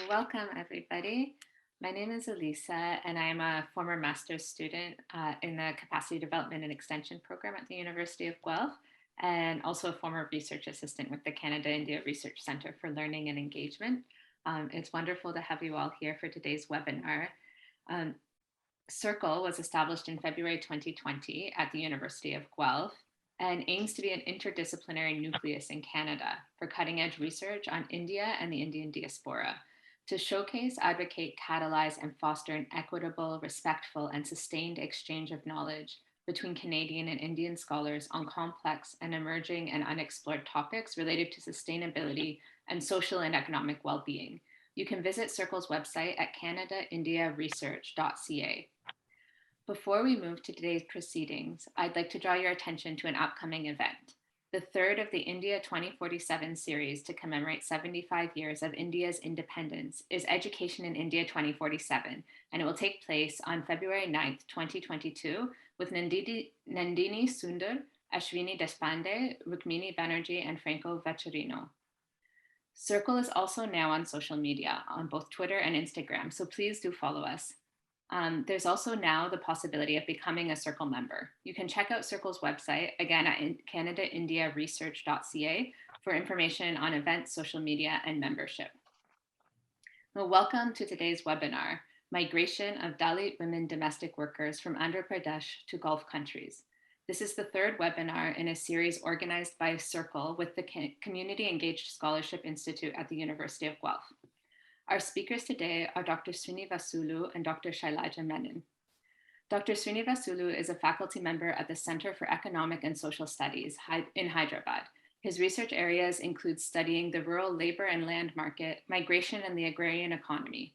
Welcome, everybody. My name is Elisa, and I am a former master's student in the Capacity Development and Extension program at the University of Guelph, and also a former research assistant with the Canada-India Research Centre for Learning and Engagement. It's wonderful to have you all here for today's webinar. Circle was established in February 2020 at the University of Guelph and aims to be an interdisciplinary nucleus in Canada for cutting-edge research on India and the Indian diaspora, to showcase, advocate, catalyze, and foster an equitable, respectful, and sustained exchange of knowledge between Canadian and Indian scholars on complex and emerging and unexplored topics related to sustainability and social and economic well-being. You can visit Circle's website at canadaindiaresearch.ca. Before we move to today's proceedings, I'd like to draw your attention to an upcoming event, the third of the India 2047 series to commemorate 75 years of India's independence is Education in India 2047, and it will take place on February 9th, 2022, with Nandini Sundar, Ashwini Deshpande, Rukmini Banerjee, and Franco Vaccarino. Circle is also now on social media, on both Twitter and Instagram, so please do follow us. There's also now the possibility of becoming a Circle member. You can check out Circle's website, again at canadaindiaresearch.ca, for information on events, social media, and membership. Well, welcome to today's webinar, Migration of Dalit Women Domestic Workers from Andhra Pradesh to Gulf Countries. This is the third webinar in a series organized by Circle with the Community Engaged Scholarship Institute at the University of Guelph. Our speakers today are Dr. Sreenivasulu and Dr. Shailaja Menon. Dr. Sreenivasulu is a faculty member at the Center for Economic and Social Studies in Hyderabad. His research areas include studying the rural labor and land market, migration, and the agrarian economy.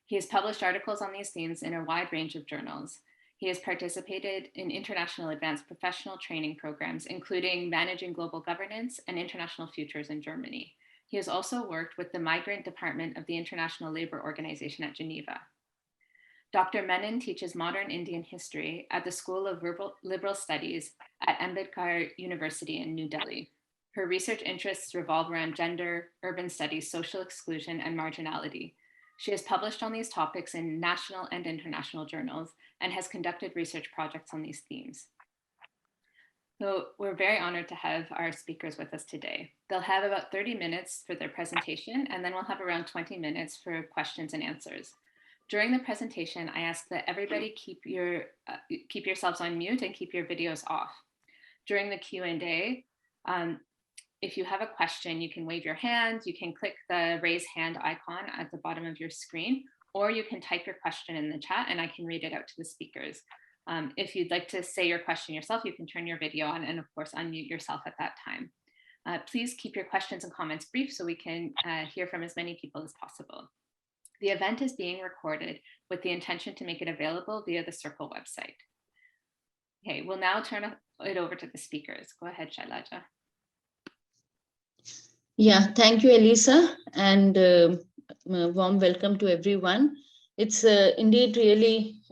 He has published articles on these themes in a wide range of journals. He has participated in international advanced professional training programs, including Managing Global Governance and International Futures in Germany. He has also worked with the Migrant Department of the International Labor Organization at Geneva. Dr. Menon teaches modern Indian history at the School of Liberal Studies at Ambedkar University in New Delhi. Her research interests revolve around gender, urban studies, social exclusion, and marginality. She has published on these topics in national and international journals and has conducted research projects on these themes. So we're very honored to have our speakers with us today. They'll have about 30 minutes for their presentation, and then we'll have around 20 minutes for questions and answers. During the presentation, I ask that everybody keep yourselves on mute and keep your videos off. During the Q&A, if you have a question, you can wave your hand, you can click the raise hand icon at the bottom of your screen, or you can type your question in the chat and I can read it out to the speakers. If you'd like to say your question yourself, you can turn your video on and of course unmute yourself at that time. Please keep your questions and comments brief so we can hear from as many people as possible. The event is being recorded with the intention to make it available via the Circle website. Okay, we'll now turn it over to the speakers. Go ahead, Shailaja. Yeah, thank you, Elisa, and warm welcome to everyone. It's indeed really,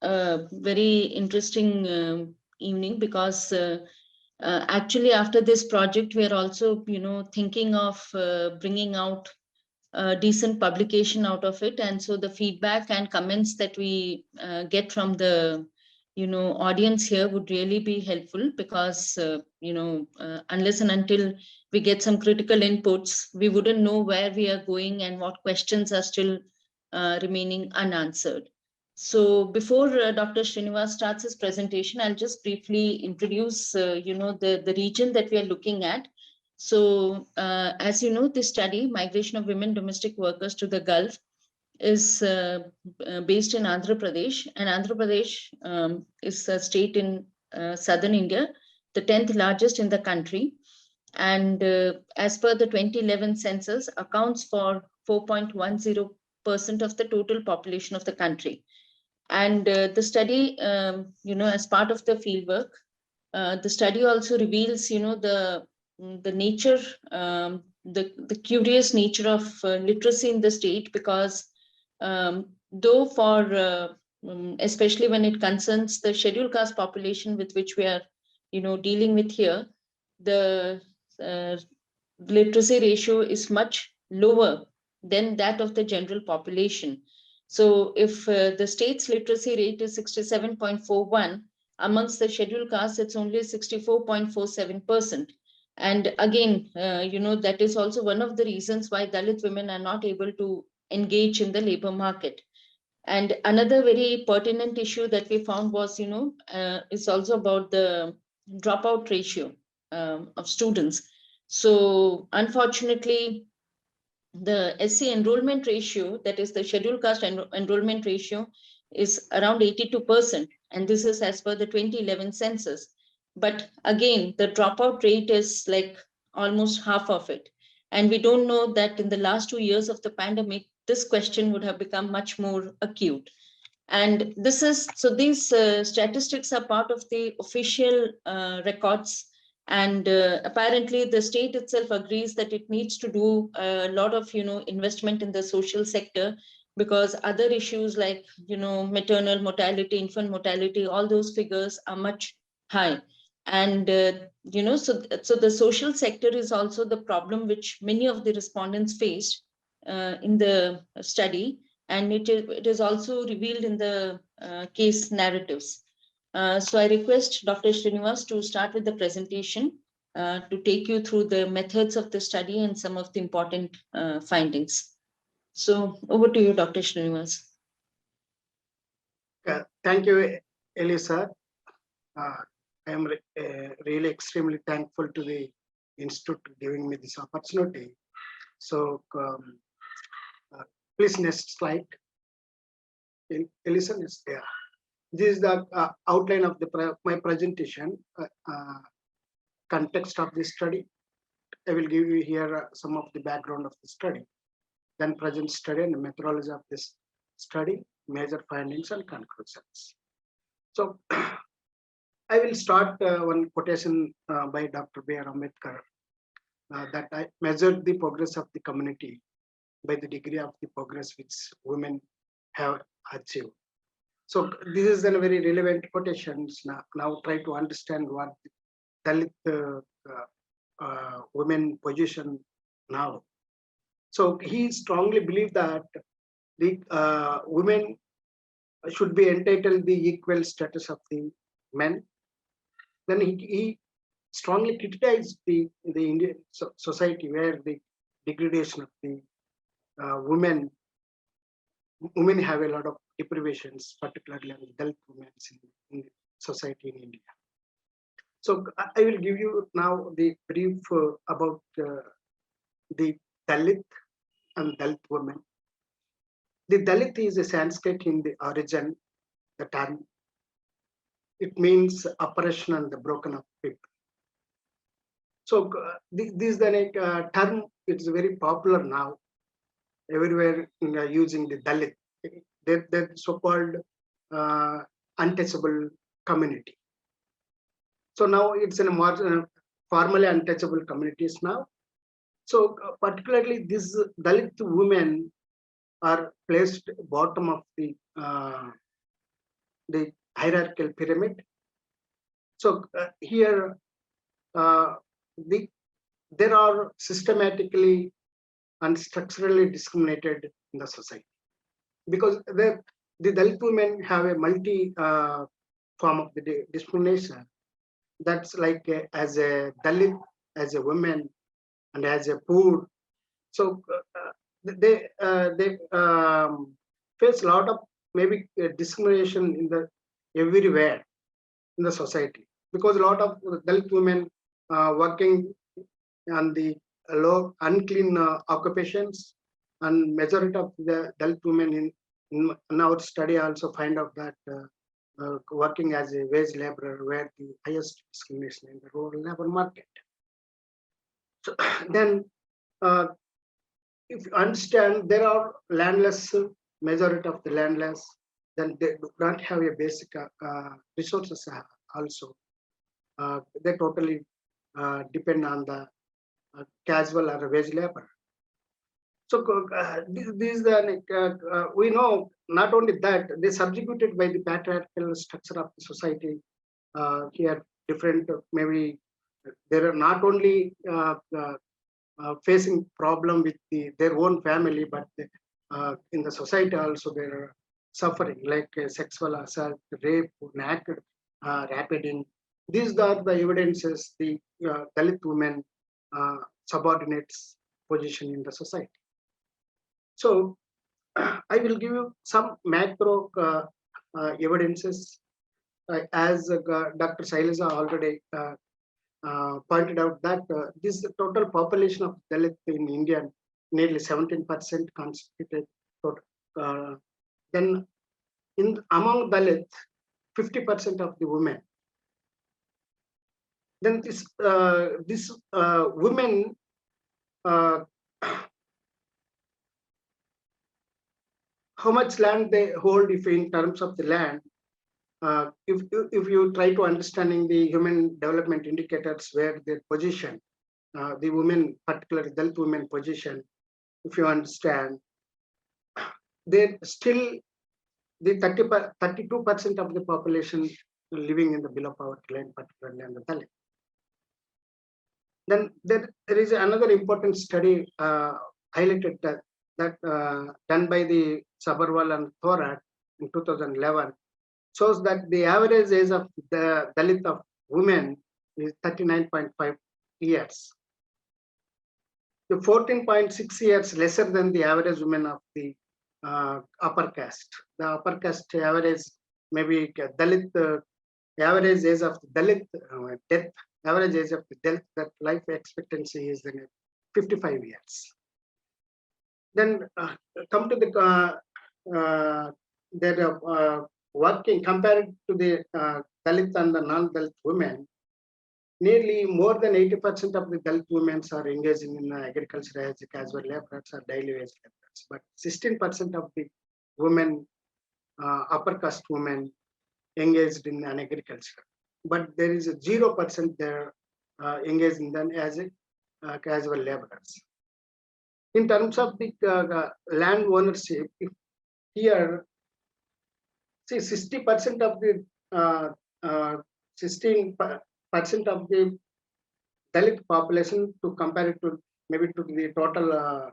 a very interesting evening because actually after this project, we are also, thinking of bringing out a decent publication out of it. And so the feedback and comments that we get from the audience here would really be helpful because, unless and until we get some critical inputs, we wouldn't know where we are going and what questions are still remaining unanswered. So before Dr. Srinivas starts his presentation, I'll just briefly introduce, the region that we are looking at. So as you know, this study, Migration of Women Domestic Workers to the Gulf, is based in Andhra Pradesh, and Andhra Pradesh is a state in southern India, the 10th largest in the country, and as per the 2011 census, accounts for 4.10% of the total population of the country. And the study, as part of the fieldwork, the study also reveals, the nature, the curious nature of literacy in the state, because though for especially when it concerns the scheduled caste population with which we are dealing with here, the literacy ratio is much lower than that of the general population. So if the state's literacy rate is 67.41, amongst the scheduled castes, it's only 64.47%. And again, that is also one of the reasons why Dalit women are not able to engage in the labor market. And another very pertinent issue that we found was, is also about the dropout ratio of students. So unfortunately, the SC enrollment ratio, that is the scheduled caste enrollment ratio, is around 82%. And this is as per the 2011 census. But again, the dropout rate is like almost half of it. And we don't know that in the last 2 years of the pandemic, this question would have become much more acute. And this is, so these statistics are part of the official records. And apparently the state itself agrees that it needs to do a lot of, investment in the social sector, because other issues like, maternal mortality, infant mortality, all those figures are much high. And, so the social sector is also the problem which many of the respondents faced in the study. And it is also revealed in the case narratives. So I request Dr. Srinivas to start with the presentation to take you through the methods of the study and some of the important findings. So over to you, Dr. Srinivas. Thank you, Elisa. I am really extremely thankful to the Institute for giving me this opportunity. So please next slide. Elisa is there. This is the outline of my presentation, context of the study. I will give you here some of the background of the study, then present study and the methodology of this study, major findings and conclusions. So I will start one quotation by Dr. B.R. Ambedkar that I measured the progress of the community by the degree of the progress which women have achieved. So this is a very relevant quotations. Now try to understand what Dalit women position now. So he strongly believed that the women should be entitled the equal status of the men. Then he strongly criticized the Indian society where the degradation of the women have a lot of deprivations, particularly on the Dalit women in society in India. So I will give you now the brief about the Dalit and Dalit women. The Dalit is a Sanskrit in the origin, the term. It means oppression and the broken up people. So this is the term. It's very popular now. Everywhere using the Dalit, the so-called untouchable community. So now it's in a more formally untouchable communities now. So particularly these Dalit women are placed bottom of the hierarchical pyramid. So here there are systematically and structurally discriminated in the society, because the Dalit women have a multi form of the discrimination. That's like as a Dalit, as a woman, and as a poor. So they face a lot of maybe discrimination in the everywhere in the society, because a lot of Dalit women working on the low unclean occupations, and majority of the Dalit women in our study also find out that working as a wage laborer where the highest discrimination in the rural labor market. So then if you understand there are landless, majority of the landless, then they do not have a basic resources also. They totally depend on the casual or wage labor. So this we know not only that they subjugated by the patriarchal structure of the society. Here different maybe there are not only facing problem with their own family, but in the society also they're suffering, like sexual assault, rape, rapiding. These are the evidences the Dalit women subordinates position in the society. So I will give you some macro evidences, as Dr. Shailaja already pointed out that this total population of Dalit in India, nearly 17% constituted total. Then among Dalit, 50% of the women. Then this women how much land they hold, if in terms of the land, if you try to understanding the human development indicators where their position, the women, particularly Dalit women position, if you understand, they still the 32% of the population living in the below poverty line, particularly in the Dalit. Then there is another important study highlighted that done by the Sabarwal and Thorat in 2011, shows that the average age of the Dalit of women is 39.5 years. The 14.6 years lesser than the average women of the upper caste. The upper caste average, maybe Dalit, average age of the Dalit death, average age of the death, that life expectancy is 55 years. Then come to the their working compared to the Dalit and the non-Dalit women. Nearly more than 80% of the Dalit women are engaging in agriculture as casual laborers or daily wage laborers, but 16% of the women, upper caste women, engaged in an agriculture. But there is a 0% there engaged in them as a casual laborers. In terms of the land ownership, here, see 60% of the 16% of the Dalit population, to compare it to maybe to the total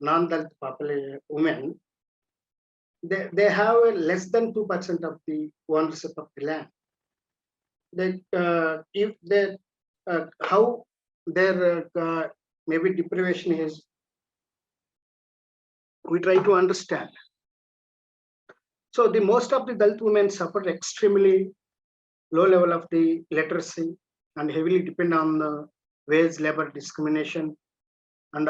non-Dalit population women, they have less than 2% of the ownership of the land. They, if they, how their maybe deprivation is, we try to understand. So the most of the Dalit women suffer extremely low level of the literacy and heavily depend on the wage labor discrimination, and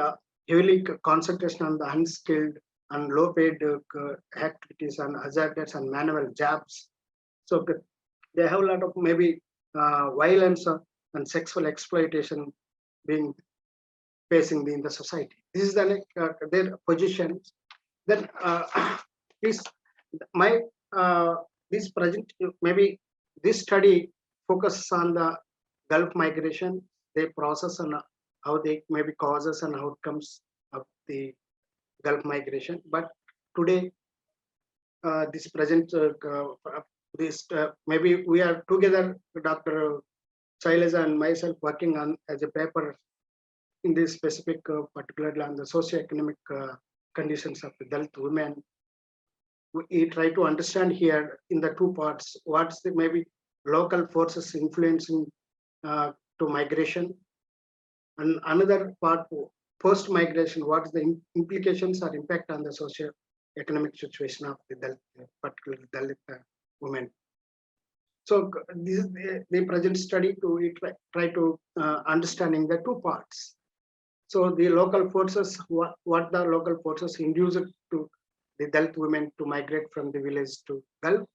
heavily concentration on the unskilled and low paid activities and hazardous and manual jobs. So they have a lot of maybe violence and sexual exploitation being facing in the society. This is the their position. Then please, my this project, maybe this study focuses on the Gulf migration, their process, and how they maybe causes and outcomes of the Gulf migration. But today, this present this maybe we are together, Dr. Shailaja and myself, working on as a paper in this specific, particularly on the socio-economic conditions of the Dalit women. We try to understand here in the two parts what's the maybe local forces influencing to migration, and another part post-migration, what is the implications or impact on the socio-economic situation of the Dalit, particularly Dalit women. So this is the present study to try to understanding the two parts. So the local forces, what the local forces induce to the Dalit women to migrate from the village to Gulf.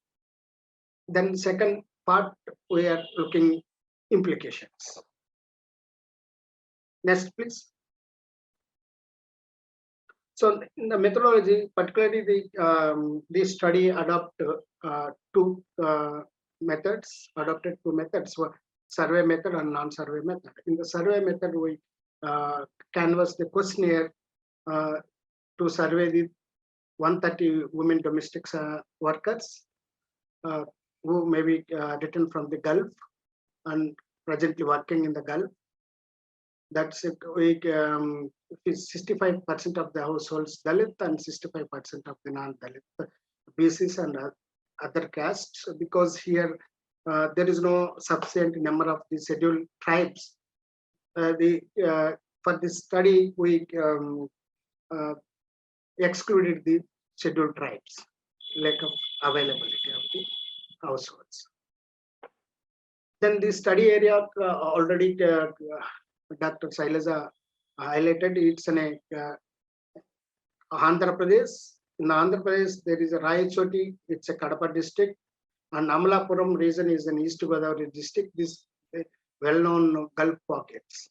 Then second part, we are looking implications. Next, please. So in the methodology, particularly the study adopted two methods, survey method and non-survey method. In the survey method, we canvass the questionnaire to survey the 130 women domestic workers who may be returned from the Gulf and presently working in the Gulf. That's it. We 65% of the households Dalit and 65% of the non-Dalit BCs and other castes, because here there is no sufficient number of the scheduled tribes. For this study, we excluded the scheduled tribes, lack of availability of the households. Then the study area already Dr. Shailaja highlighted. It's an Andhra Pradesh. In Andhra Pradesh, there is a Rayachoti. It's a Kadapa district, and Amalapuram region is an East Godavari district. This well-known Gulf pockets.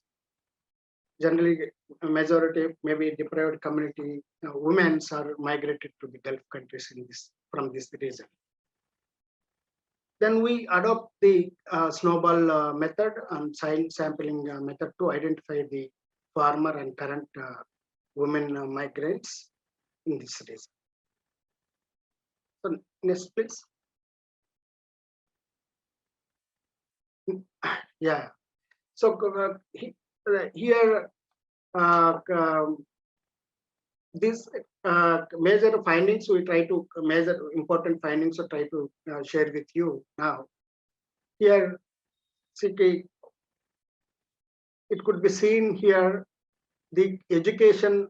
Generally, a majority, maybe deprived community, women are migrated to the Gulf countries from this region. Then we adopt the snowball method and sampling method to identify the former and current women migrants in this region. So next, please. Yeah. So here, these major findings, we try to measure important findings, or try to share with you now. Here, it could be seen here, the education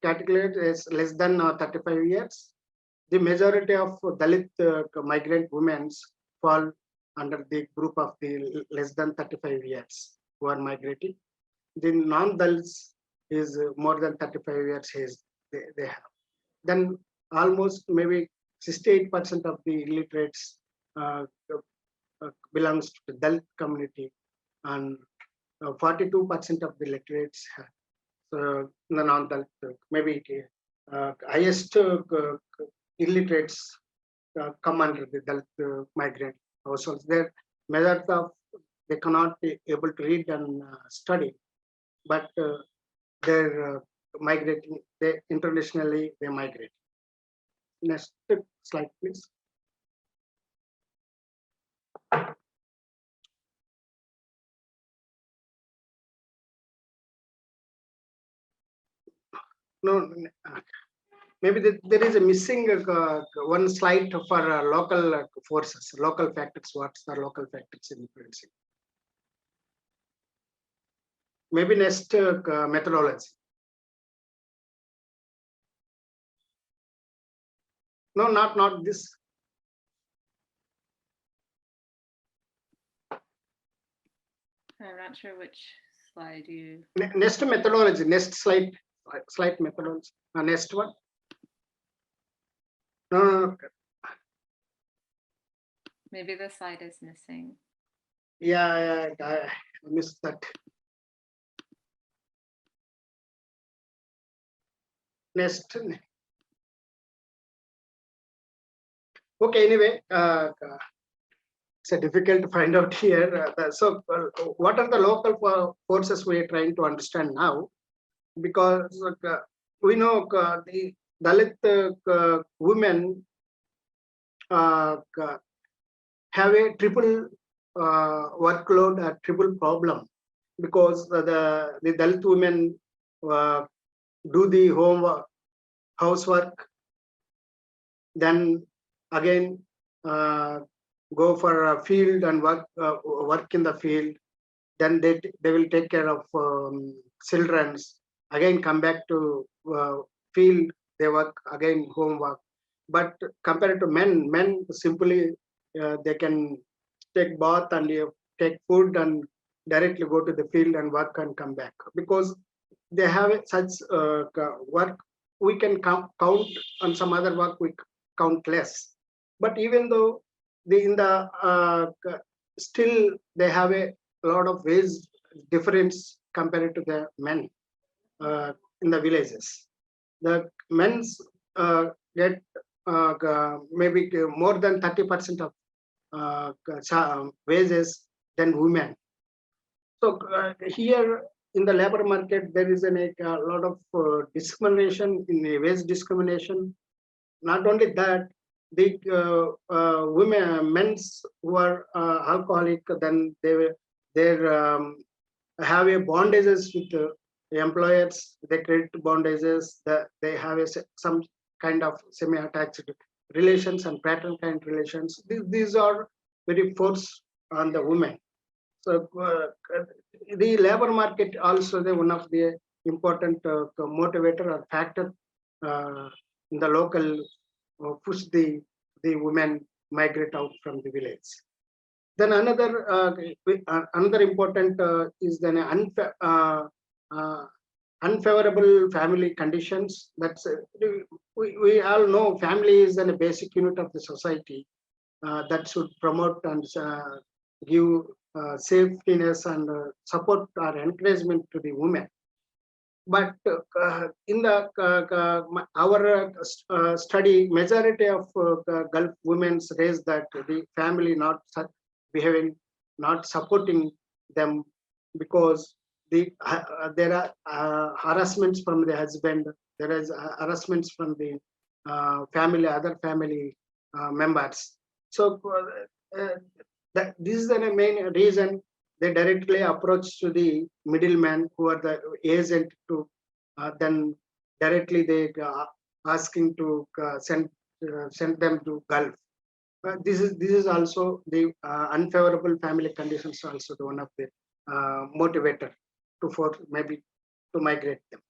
category is less than 35 years. The majority of Dalit migrant women fall under the group of the less than 35 years who are migrating. The non-Dalits is more than 35 years age they have. Then almost maybe 68% of the illiterates belongs to the Dalit community, and 42% of the literates have the non-Dalit, maybe highest illiterates come under the Dalit migrant households. Their majority of they cannot be able to read and study, but they're migrating. They internationally they migrate. Next slide, please. No, maybe there is a missing one slide for local forces, local factors. What's the local factors influencing? Maybe next methodology. No, not this. I'm not sure which slide you. Next methodology. Next slide. Slide methodology. Next one. No. Maybe the slide is missing. Yeah, I missed that. Next. Okay, anyway, it's difficult to find out here. So what are the local forces we are trying to understand now? Because we know the Dalit women have a triple workload, a triple problem, because the Dalit women do the homework, housework, then again go for a field and work in the field. Then they will take care of children's. Again, come back to field. They work again homework. But compared to men simply they can take bath and take food and directly go to the field and work and come back, because they have such work. We can count on some other work. We count less. But even though still they have a lot of wage difference compared to the men in the villages. The men's get maybe more than 30% of wages than women. So here in the labor market, there is a lot of discrimination, in wage discrimination. Not only that, the men's who are alcoholic, then their have a bondages with employers. They create bondages. They have some kind of semi-attached relations and pattern kind relations. These are very force on the women. So the labor market also the one of the important motivator or factor in the local push the women migrate out from the village. Then another important is then unfavorable family conditions. That's we all know family is then a basic unit of the society that should promote and give safetyness and support or encouragement to the women. But in the our study, majority of Gulf women raise that the family not behaving, not supporting them because there are harassments from the husband, there is harassments from the other family members. So this is the main reason they directly approach to the middleman who are the agent to then directly they asking to send them to Gulf. This is also the unfavorable family conditions also the one of the motivator for maybe to migrate them.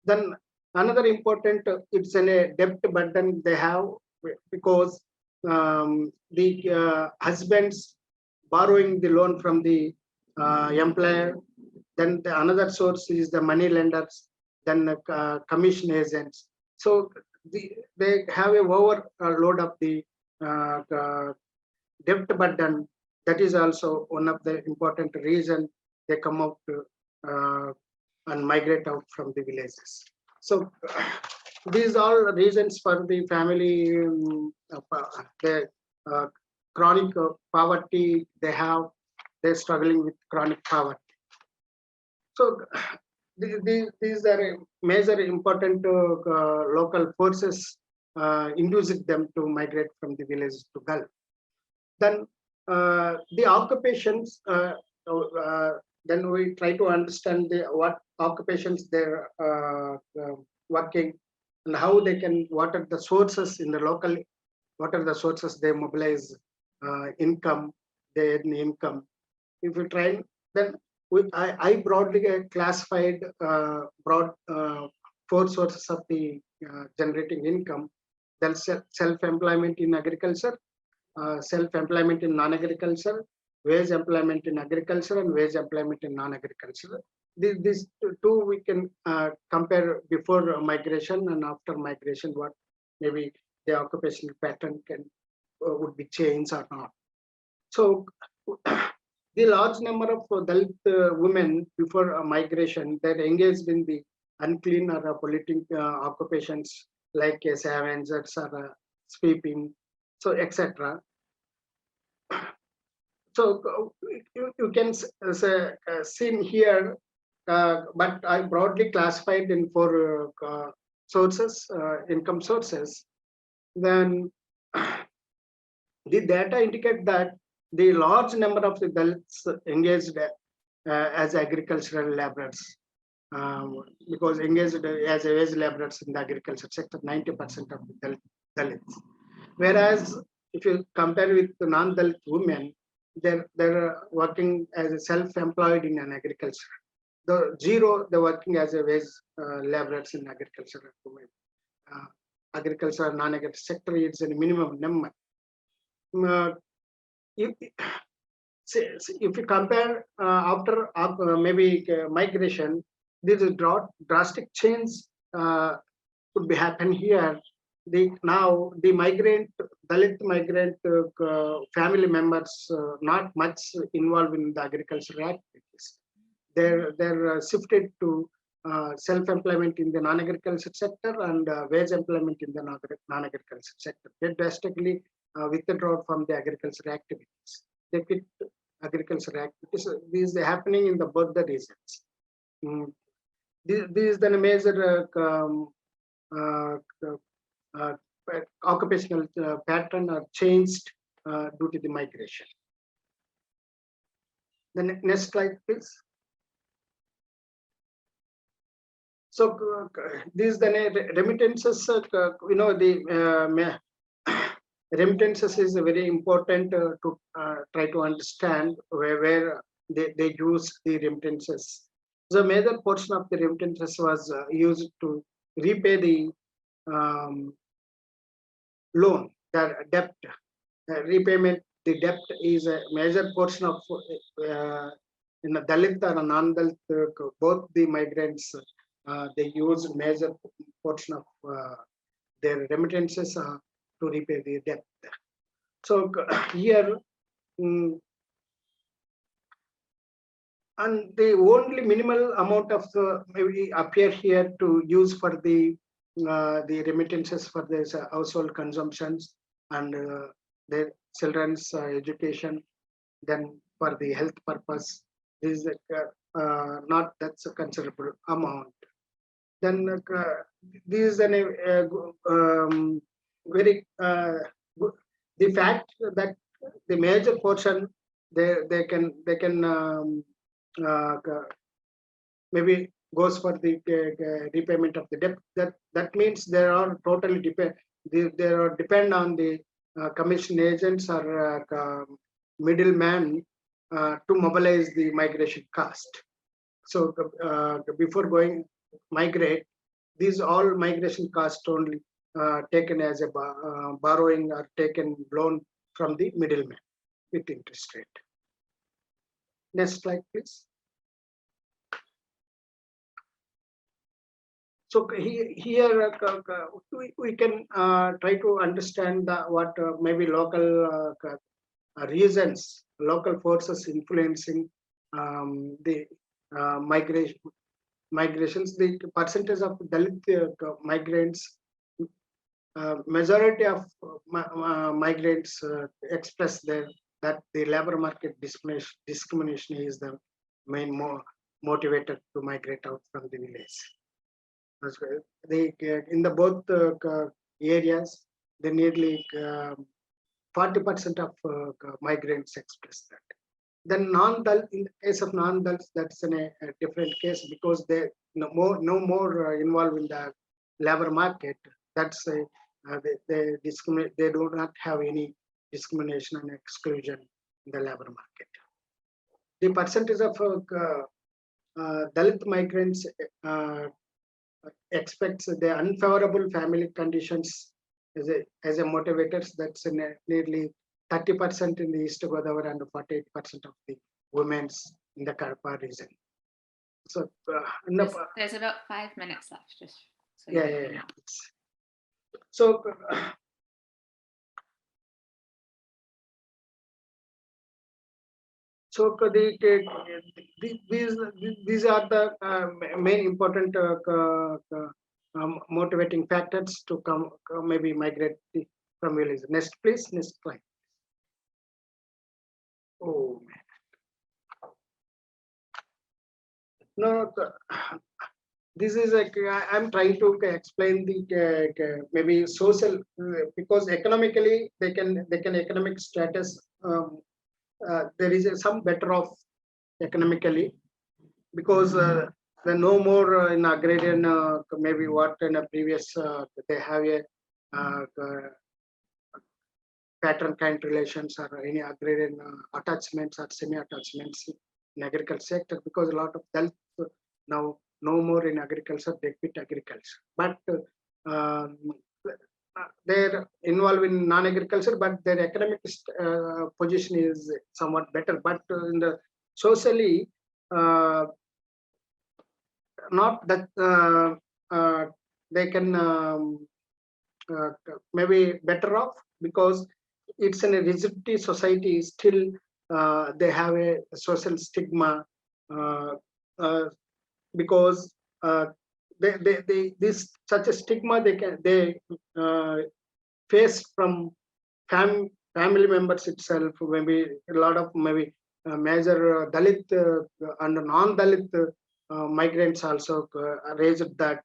Then another important it's a debt burden they have because the husbands borrowing the loan from the employer. Then another source is the money lenders, then commission agents. So they have a overload of the debt burden. That is also one of the important reason they come out and migrate out from the villages. So these are reasons for the family the chronic poverty they have. They're struggling with chronic poverty. So these are major important local forces inducing them to migrate from the village to Gulf. Then the occupations, then we try to understand what occupations they're working and how they can, what are the sources in the local, what are the sources they mobilize income, their income. If you try, then I broadly classified broad 4 sources of the generating income. Then self-employment in agriculture, self-employment in non-agriculture, wage employment in agriculture, and wage employment in non-agriculture. These two we can compare before migration and after migration, what maybe the occupational pattern can would be changed or not. So the large number of Dalit women before migration that engaged in the unclean or polluting occupations like scavengers or sweeping, so etc. So you can see here, but I broadly classified in 4 sources, income sources. Then the data indicate that the large number of the Dalits engaged as agricultural laborers, because engaged as wage laborers in the agriculture sector, 90% of the Dalits. Whereas if you compare with the non-Dalit women, they're working as a self-employed in an agriculture. The zero, they're working as a wage laborers in agriculture. Agriculture, non-agriculture sector is a minimum number. If you compare after maybe migration, this is drastic change could be happen here. Now the migrant, Dalit migrant family members not much involved in the agricultural activities. They're shifted to self-employment in the non-agriculture sector and wage employment in the non-agriculture sector. They drastically withdraw from the agricultural activities. They quit agricultural activities. These are happening in both the regions. This is the major occupational pattern are changed due to the migration. The next slide, please. So these the remittances, the remittances is very important to try to understand where they use the remittances. The major portion of the remittances was used to repay the loan, the debt. Repayment, the debt is a major portion of in the Dalit or non-Dalit, both the migrants, they use major portion of their remittances to repay the debt. So here, and the only minimal amount of maybe appear here to use for the remittances for this household consumptions and their children's education, then for the health purpose is not that's a considerable amount. Then this is very good. The fact that the major portion they can maybe goes for the repayment of the debt. That means they are totally depend on the commission agents or middleman to mobilize the migration cost. So before going migrate, these all migration costs only taken as a borrowing or taken loan from the middleman with interest rate. Next slide, please. So here we can try to understand what maybe local reasons, local forces influencing the migrations. The percentage of Dalit migrants, majority of migrants express that the labor market discrimination is the main motivator to migrate out from the village. They in the both areas, they nearly 40% of migrants express that. Then non-Dalit, in the case of non-Dalits, that's a different case because they no more involved in the labor market. That's they discriminate. They do not have any discrimination and exclusion in the labor market. The percentage of Dalit migrants expects the unfavorable family conditions as a motivators. That's nearly 30% in the East Godavari and 48% of the women's in the Kadapa region. So there's about 5 minutes left. Just so yeah. So these are the main important motivating factors to come maybe migrate from village. Next, please. Next slide. Oh man. No, this is I'm trying to explain the maybe social because economically they can economic status. There is some better off economically because there no more in agrarian maybe what in a previous they have a pattern kind relations or any agrarian attachments or semi-attachments in agriculture sector because a lot of Dalit now no more in agriculture, they quit agriculture. But they're involved in non-agriculture, but their economic position is somewhat better. But in the socially, not that they can maybe better off because it's in a rigidity society. Still, they have a social stigma because this such a stigma they face from family members itself. Maybe a lot of maybe major Dalit and non-Dalit migrants also raised that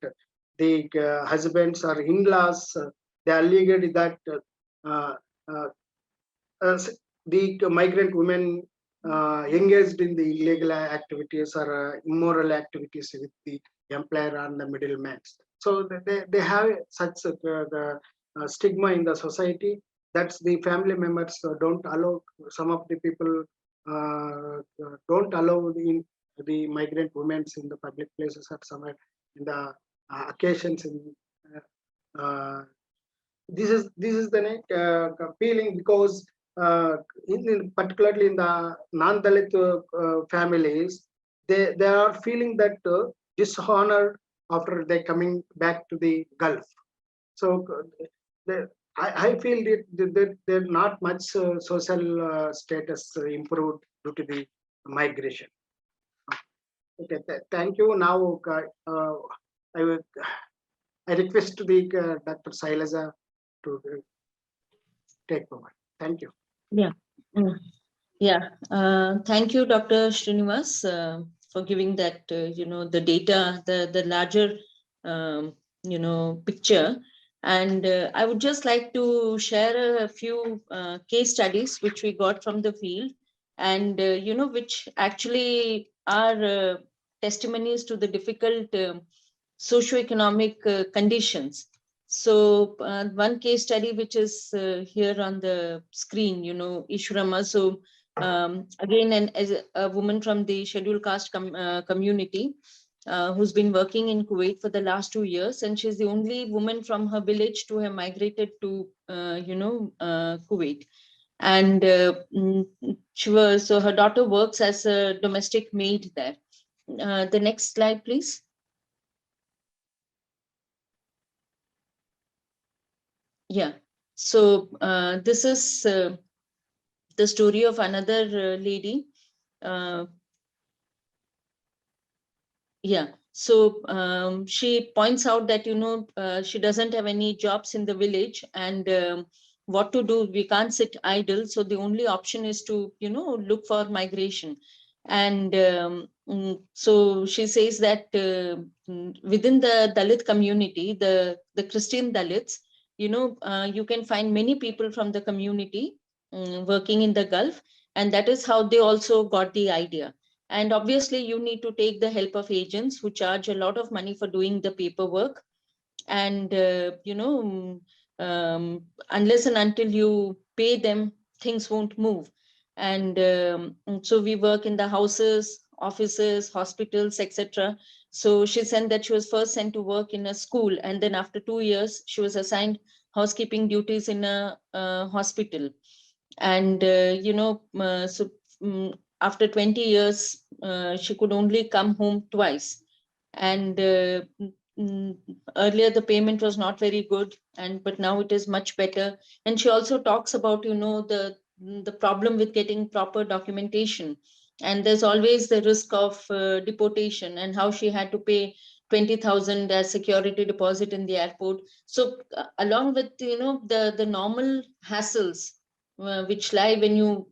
the husbands or in-laws they alleged that the migrant women engaged in the illegal activities or immoral activities with the employer and the middleman. So they have such the stigma in the society. That's the family members don't allow, some of the people don't allow the migrant women in the public places or somewhere in the occasions. Uh, this is the feeling, because particularly in the non-Dalit families, they are feeling that dishonored after they coming back to the Gulf. So they, I feel that they're not much social status improved due to the migration. Okay, thank you. Now I will, I request the Dr. Shailaja to take over. Thank you. Yeah. Yeah. Thank you, Dr. Srinivas, for giving that, the data, the larger, picture. And I would just like to share a few case studies which we got from the field, and, which actually are testimonies to the difficult socio-economic conditions. So one case study which is here on the screen, Ishurama. So again, as a woman from the scheduled caste community who's been working in Kuwait for the last 2 years, and she's the only woman from her village to have migrated to, Kuwait. And so her daughter works as a domestic maid there. The next slide, please. Yeah. So this is the story of another lady. Yeah. So she points out that, she doesn't have any jobs in the village, and what to do? We can't sit idle. So the only option is to, look for migration. And so she says that within the Dalit community, the Christian Dalits, you can find many people from the community working in the Gulf, and that is how they also got the idea. And obviously, you need to take the help of agents who charge a lot of money for doing the paperwork. And, unless and until you pay them, things won't move. And so we work in the houses, offices, hospitals, etc. So she said that she was first sent to work in a school. And then after 2 years, she was assigned housekeeping duties in a hospital. And, so after 20 years, she could only come home twice. And earlier the payment was not very good, but now it is much better. And she also talks about, the problem with getting proper documentation. And there's always the risk of deportation, and how she had to pay 20,000 as security deposit in the airport. So along with, the normal hassles which lie when you,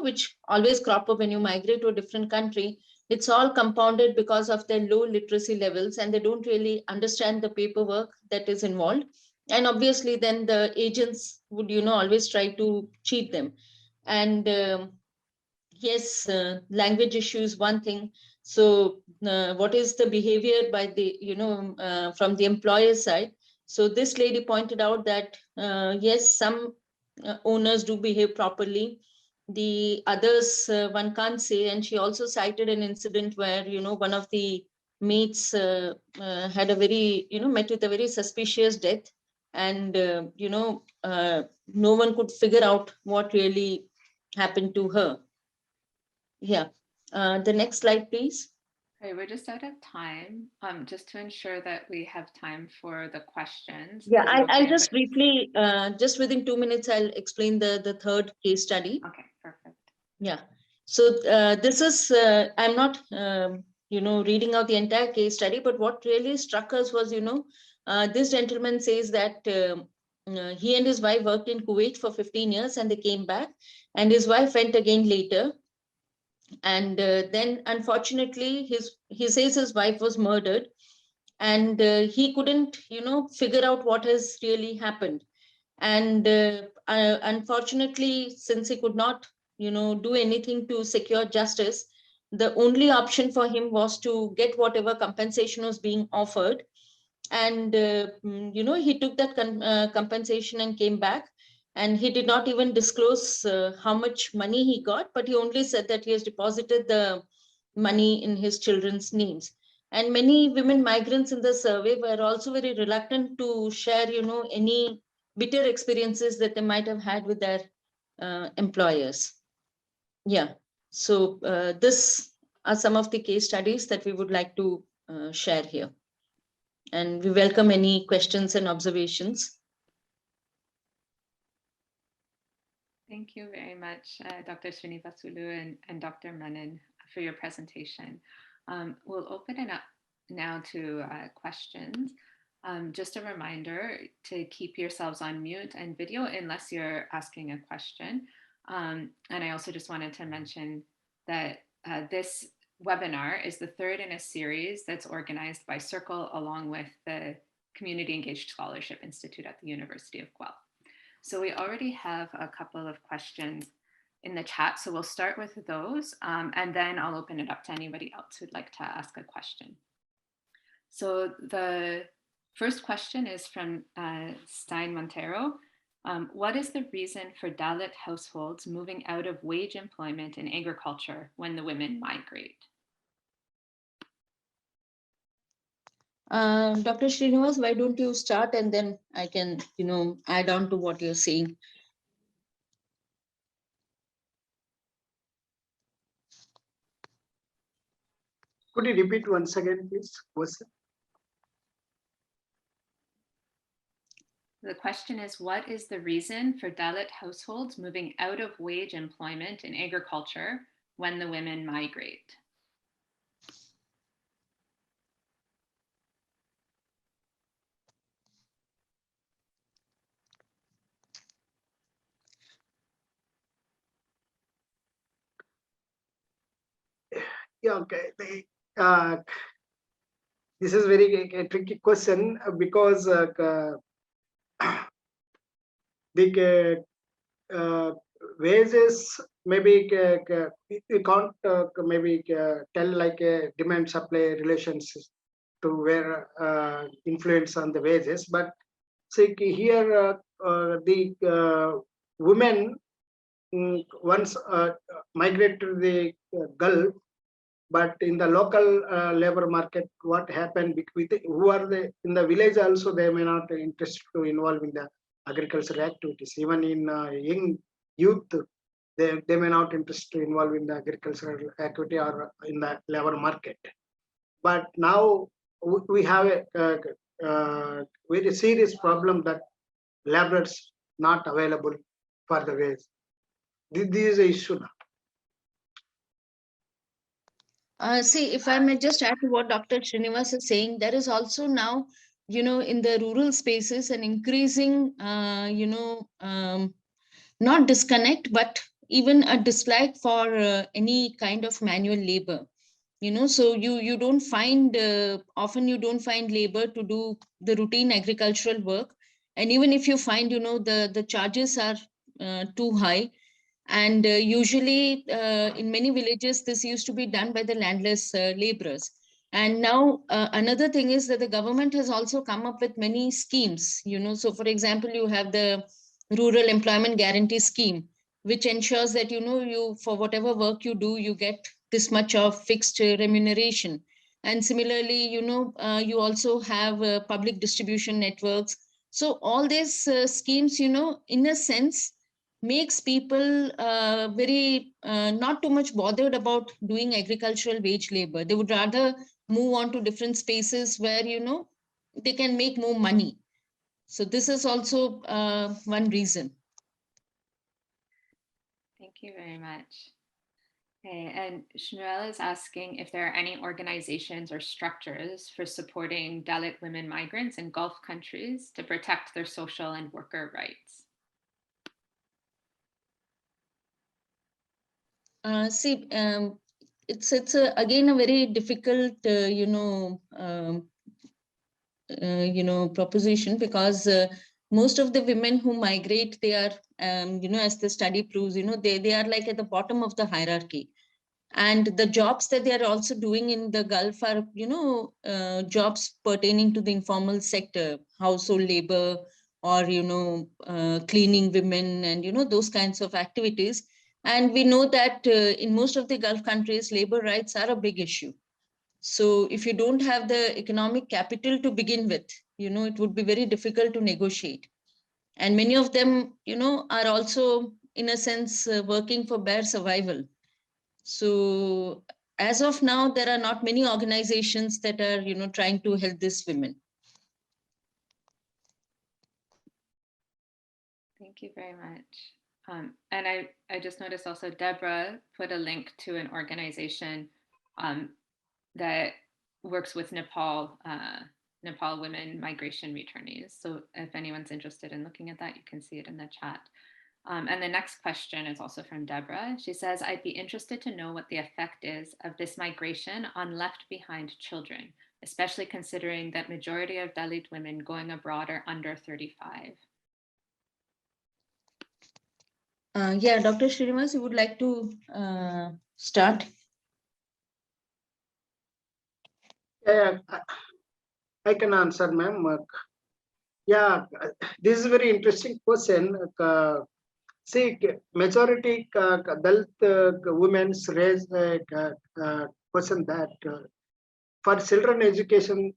which always crop up when you migrate to a different country, it's all compounded because of their low literacy levels, and they don't really understand the paperwork that is involved. And obviously, then the agents would, always try to cheat them. And yes, language issue is one thing. So what is the behavior by the, from the employer side? So this lady pointed out that, yes, some owners do behave properly. The others, one can't say. And she also cited an incident where, one of the mates had a very, met with a very suspicious death. And, no one could figure out what really happened to her. Yeah. The next slide, please. Okay, we're just out of time. Just to ensure that we have time for the questions. Yeah, I'll just briefly, just within 2 minutes, I'll explain the third case study. Okay, perfect. Yeah. So this is, I'm not, reading out the entire case study, but what really struck us was, this gentleman says that he and his wife worked in Kuwait for 15 years and they came back, and his wife went again later. And then unfortunately, he says his wife was murdered, and he couldn't, figure out what has really happened. And unfortunately, since he could not, do anything to secure justice, the only option for him was to get whatever compensation was being offered. And, he took that compensation and came back. And he did not even disclose how much money he got, but he only said that he has deposited the money in his children's names. And many women migrants in the survey were also very reluctant to share, any bitter experiences that they might have had with their employers. Yeah. So this are some of the case studies that we would like to share here. And we welcome any questions and observations. Thank you very much, Dr. Sreenivasulu and Dr. Menon, for your presentation. We'll open it up now to questions. Just a reminder to keep yourselves on mute and video unless you're asking a question. And I also just wanted to mention that this webinar is the third in a series that's organized by Circle along with the Community Engaged Scholarship Institute at the University of Guelph. So we already have a couple of questions in the chat, so we'll start with those, and then I'll open it up to anybody else who'd like to ask a question. So the first question is from Stein Montero. What is the reason for Dalit households moving out of wage employment in agriculture when the women migrate? Dr. Srinivas, why don't you start and then I can, add on to what you're saying. Could you repeat once again, please? The question is, what is the reason for Dalit households moving out of wage employment in agriculture when the women migrate? Yeah, okay. This is very a tricky question because the wages maybe we can't maybe tell like a demand supply relations to where influence on the wages, but see here the women once migrate to the Gulf, but in the local labor market, what happened with who are the in the village also they may not interested to involve in the agricultural activities. Even in young youth, they may not interested to involve in the agricultural activity or in the labor market. But now we have a very serious problem that laborers not available for the wage. This is an issue now. See, if I may just add to what Dr. Srinivas is saying, there is also now, in the rural spaces, an increasing, not disconnect, but even a dislike for any kind of manual labor. So you don't find, often you don't find labor to do the routine agricultural work. And even if you find, the charges are too high. And usually in many villages, this used to be done by the landless laborers. And now another thing is that the government has also come up with many schemes, so for example, you have the Rural Employment Guarantee Scheme, which ensures that, you for whatever work you do, you get this much of fixed remuneration. And similarly, you also have public distribution networks. So all these schemes, in a sense, makes people very not too much bothered about doing agricultural wage labor. They would rather move on to different spaces where, they can make more money. So this is also one reason. Thank you very much. Okay, and Shmuel is asking if there are any organizations or structures for supporting Dalit women migrants in Gulf countries to protect their social and worker rights. See, it's again a very difficult, proposition, because most of the women who migrate, they are, as the study proves, they are like at the bottom of the hierarchy. And the jobs that they are also doing in the Gulf are, jobs pertaining to the informal sector, household labor, or, cleaning women, and, those kinds of activities. And we know that in most of the Gulf countries, labor rights are a big issue. So if you don't have the economic capital to begin with, it would be very difficult to negotiate. And many of them, are also, in a sense, working for bare survival. So as of now, there are not many organizations that are, trying to help these women. Thank you very much. And I just noticed also Deborah put a link to an organization that works with Nepal women migration returnees. So if anyone's interested in looking at that, you can see it in the chat. And the next question is also from Deborah. She says, I'd be interested to know what the effect is of this migration on left behind children, especially considering that majority of Dalit women going abroad are under 35. Yeah, Dr. Srinivas, you would like to start? Yeah, I can answer, ma'am. Yeah, this is a very interesting question. See, majority Dalit women raise a question that for children education,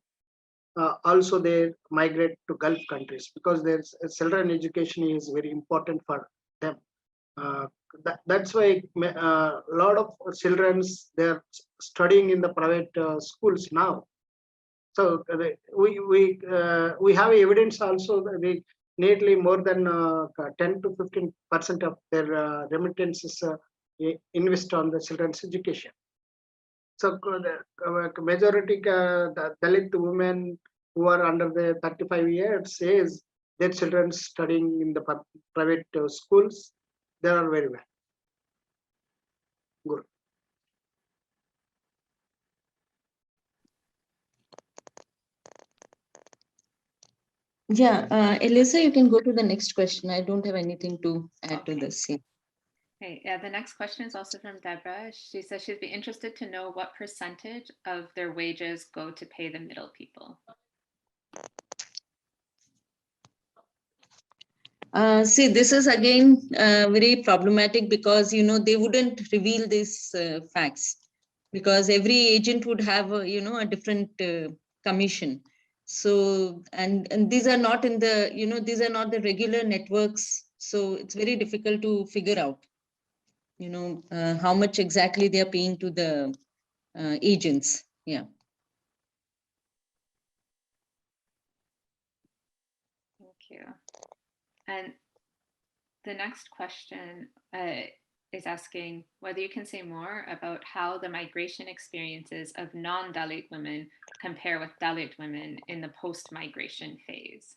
also they migrate to Gulf countries because their children education is very important for them. That's why a lot of children they're studying in the private schools now. So we have evidence also that nearly more than 10 to 15% of their remittances invest on the children's education. So the majority the Dalit women who are under the 35 years says their children studying in the private schools, they are very well. Good. Yeah, Elisa, you can go to the next question. I don't have anything to add to this. Yeah. Okay, yeah, the next question is also from Deborah. She says she'd be interested to know what percentage of their wages go to pay the middle people. See, this is again very problematic because, they wouldn't reveal these facts because every agent would have, a different commission. So, and these are not in the, these are not the regular networks. So it's very difficult to figure out, how much exactly they are paying to the agents. Yeah. Thank you. And the next question is asking whether you can say more about how the migration experiences of non-Dalit women compare with Dalit women in the post-migration phase.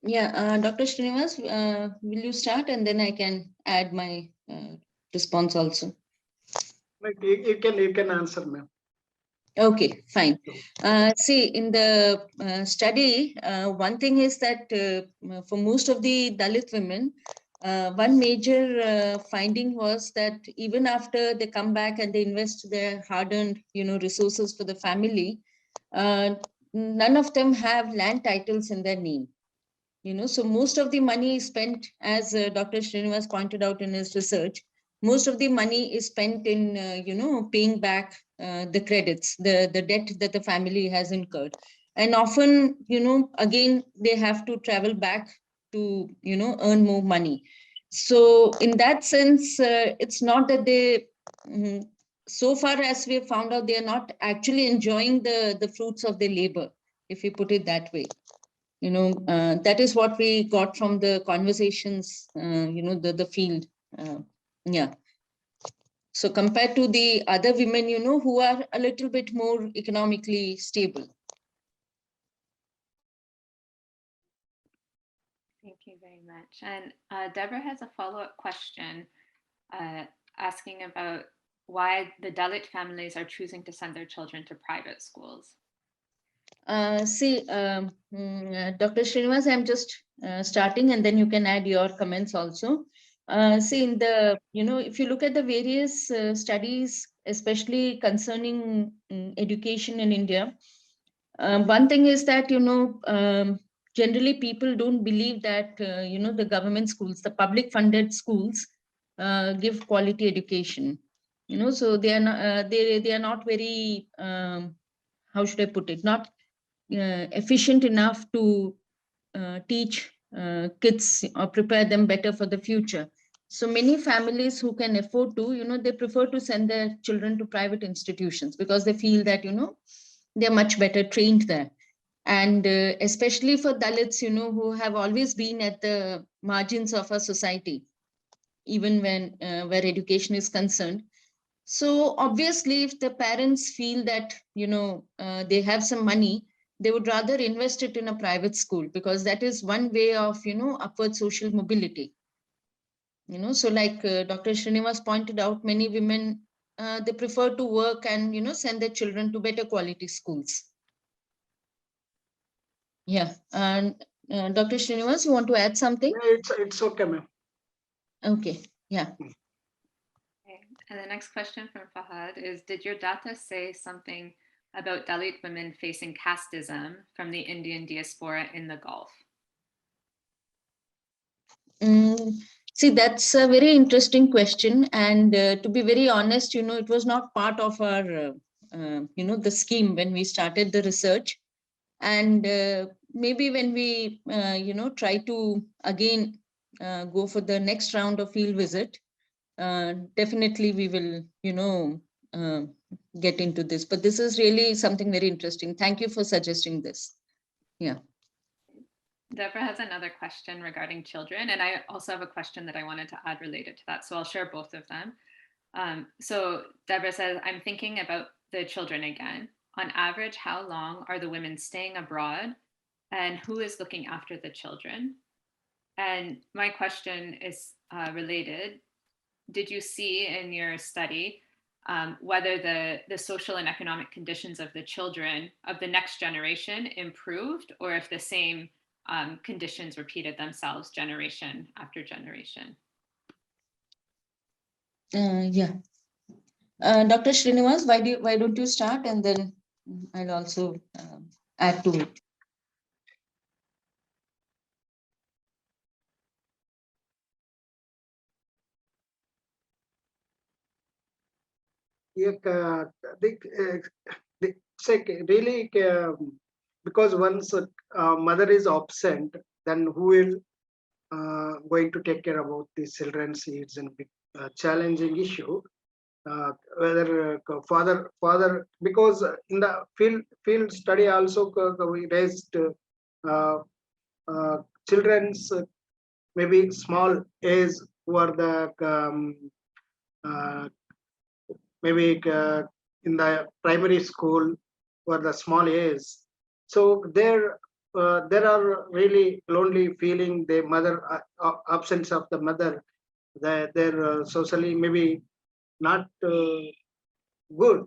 Yeah, Dr. Srinivas, will you start and then I can add my response also. You can answer, ma'am. Okay, fine. See, in the study, one thing is that for most of the Dalit women, one major finding was that even after they come back and they invest their hard-earned, resources for the family, none of them have land titles in their name. So most of the money is spent, as Dr. Srinivas pointed out in his research, most of the money is spent in, paying back the credits, the debt that the family has incurred. And often, again, they have to travel back to, earn more money. So in that sense, it's not that they, so far as we have found out, they are not actually enjoying the fruits of their labor, if you put it that way. That is what we got from the conversations, the field. Yeah. So compared to the other women, who are a little bit more economically stable. Thank you very much. And Deborah has a follow-up question asking about why the Dalit families are choosing to send their children to private schools. Dr. Srinivas, I'm just starting, and then you can add your comments also. See, in the, if you look at the various studies, especially concerning education in India, one thing is that, generally people don't believe that, the government schools, the public funded schools give quality education. So they are not, they are not very, how should I put it, not efficient enough to teach kids or prepare them better for the future. So many families who can afford to, they prefer to send their children to private institutions because they feel that, they're much better trained there. And especially for Dalits, who have always been at the margins of our society, even when where education is concerned. So obviously, if the parents feel that, they have some money, they would rather invest it in a private school because that is one way of, upward social mobility. So like Dr. Srinivas pointed out, many women, they prefer to work and, send their children to better quality schools. Yeah. And Dr. Srinivas, you want to add something? It's okay, ma'am. Okay. Yeah. Okay. And the next question from Fahad is, did your data say something about Dalit women facing casteism from the Indian diaspora in the Gulf? See, that's a very interesting question. And to be very honest, it was not part of our, the scheme when we started the research. And maybe when we, try to again go for the next round of field visit, definitely we will, get into this. But this is really something very interesting. Thank you for suggesting this. Yeah. Deborah has another question regarding children, and I also have a question that I wanted to add related to that. So I'll share both of them. So Deborah says, I'm thinking about the children again. On average, how long are the women staying abroad, and who is looking after the children? And my question is related. Did you see in your study whether the social and economic conditions of the children of the next generation improved, or if the same conditions repeated themselves generation after generation? Yeah. Dr. Srinivas, why don't you start, and then I'll also add to it. Really, because once mother is absent, then who will going to take care about the children's needs and big challenging issue. Whether father, because in the field study also we raised children's maybe small age who are the maybe in the primary school or the small age. So there are really lonely feeling the mother absence of the mother. They're socially maybe not good.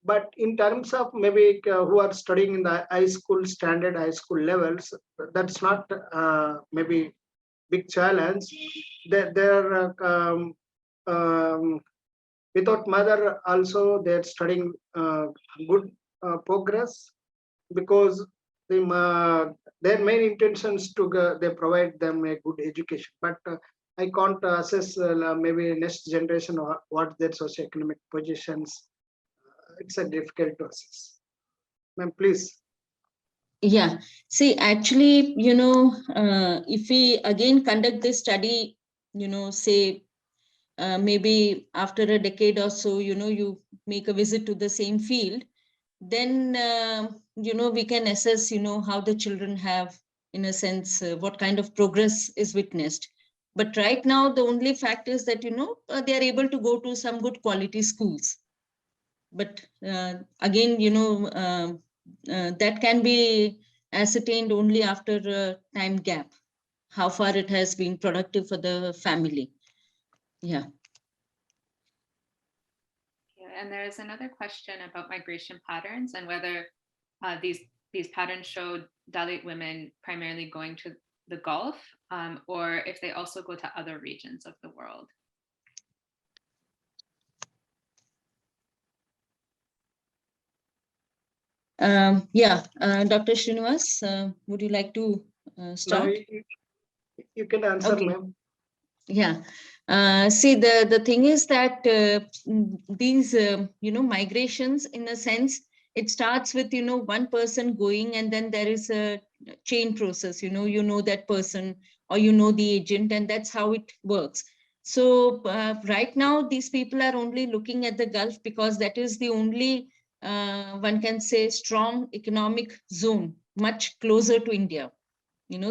But in terms of maybe who are studying in the high school standard, high school levels, that's not maybe big challenge. They're without mother also they're studying good progress, because their main intentions to they provide them a good education. But I can't assess maybe next generation or what their socio-economic positions. It's a difficult to assess. Ma'am, please. Yeah. See, actually, if we again conduct this study, say maybe after a decade or so, you make a visit to the same field, then, we can assess, how the children have, in a sense, what kind of progress is witnessed. But right now, the only fact is that, they are able to go to some good quality schools. But again, that can be ascertained only after a time gap, how far it has been productive for the family. Yeah. Yeah, and there's another question about migration patterns and whether these patterns show Dalit women primarily going to the Gulf, or if they also go to other regions of the world. Dr. Srinivas, would you like to start? Now you can answer, Okay. ma'am. Yeah. See, the thing is that these, migrations, in a sense, it starts with, one person going, and then there is a chain process, you know that person, or the agent, and that's how it works. So right now, these people are only looking at the Gulf because that is the only, one can say, strong economic zone, much closer to India.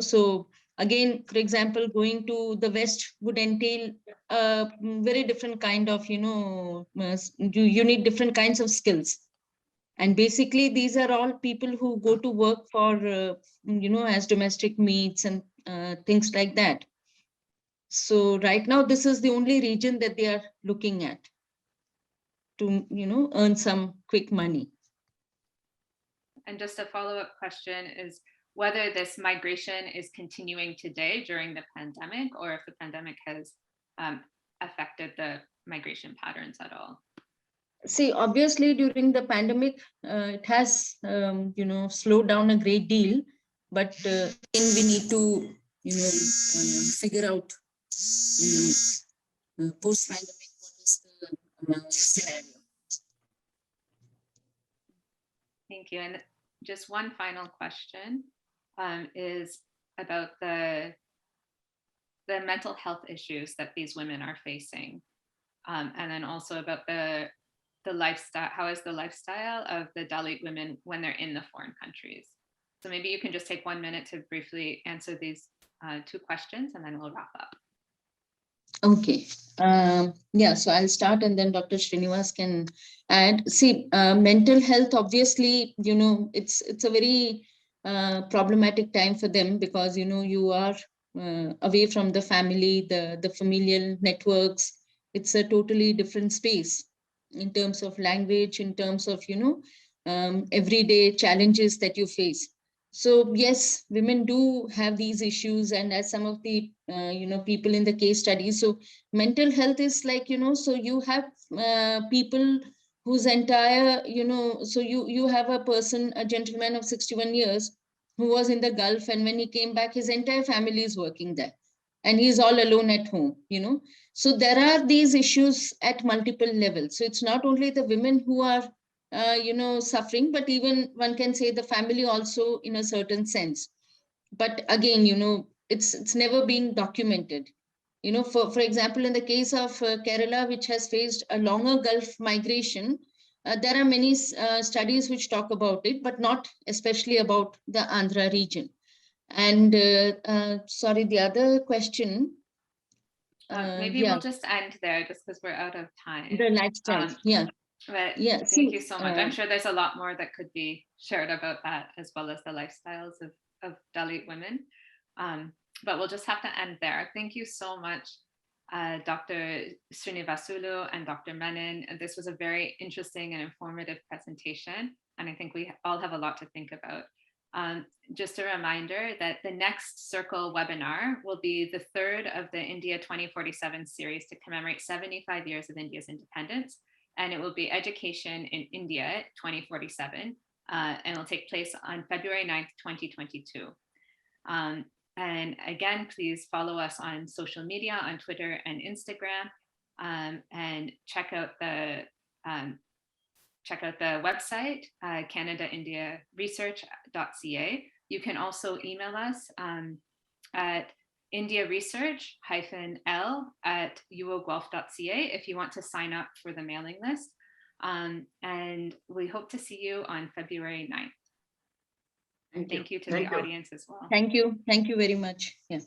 So again, for example, going to the West would entail a very different kind of, you need different kinds of skills. And basically, these are all people who go to work for, as domestic maids and things like that. So right now, this is the only region that they are looking at to, earn some quick money. And just a follow-up question is whether this migration is continuing today during the pandemic, or if the pandemic has affected the migration patterns at all. See, obviously, during the pandemic, it has, slowed down a great deal. But then we need to, figure out post-pandemic what is the scenario. Thank you. And just one final question is about the mental health issues that these women are facing, and then also about the lifestyle. How is the lifestyle of the Dalit women when they're in the foreign countries? So maybe you can just take 1 minute to briefly answer these two questions, and then we'll wrap up. Okay. So I'll start, and then Dr. Srinivas can add. See, mental health, obviously, it's a very problematic time for them, because, you are away from the family, the familial networks. It's a totally different space in terms of language, in terms of, everyday challenges that you face. So yes, women do have these issues, and as some of the people in the case studies, so mental health is like, so you have people whose entire, so you have a person, a gentleman of 61 years who was in the Gulf, and when he came back, his entire family is working there, and he's all alone at home. So there are these issues at multiple levels. So it's not only the women who are suffering, but even one can say the family also, in a certain sense. But again, it's never been documented. For example, in the case of Kerala, which has faced a longer Gulf migration, there are many studies which talk about it, but not especially about the Andhra region. And sorry, the other question. Maybe we'll just end there, just because we're out of time. The lifestyle, But yeah. Thank you so much. I'm sure there's a lot more that could be shared about that, as well as the lifestyles of Dalit women. But we'll just have to end there. Thank you so much, Dr. Sreenivasulu and Dr. Menon. This was a very interesting and informative presentation, and I think we all have a lot to think about. Just a reminder that the next Circle webinar will be the third of the India 2047 series to commemorate 75 years of India's independence. And it will be Education in India 2047, and it'll take place on February 9th, 2022. And again, please follow us on social media, on Twitter and Instagram, and check out the website, canadaindiaresearch.ca. You can also email us at indiaresearch-l@uoguelph.ca if you want to sign up for the mailing list. And we hope to see you on February 9th. Thank you to the audience as well. Thank you very much. Yeah.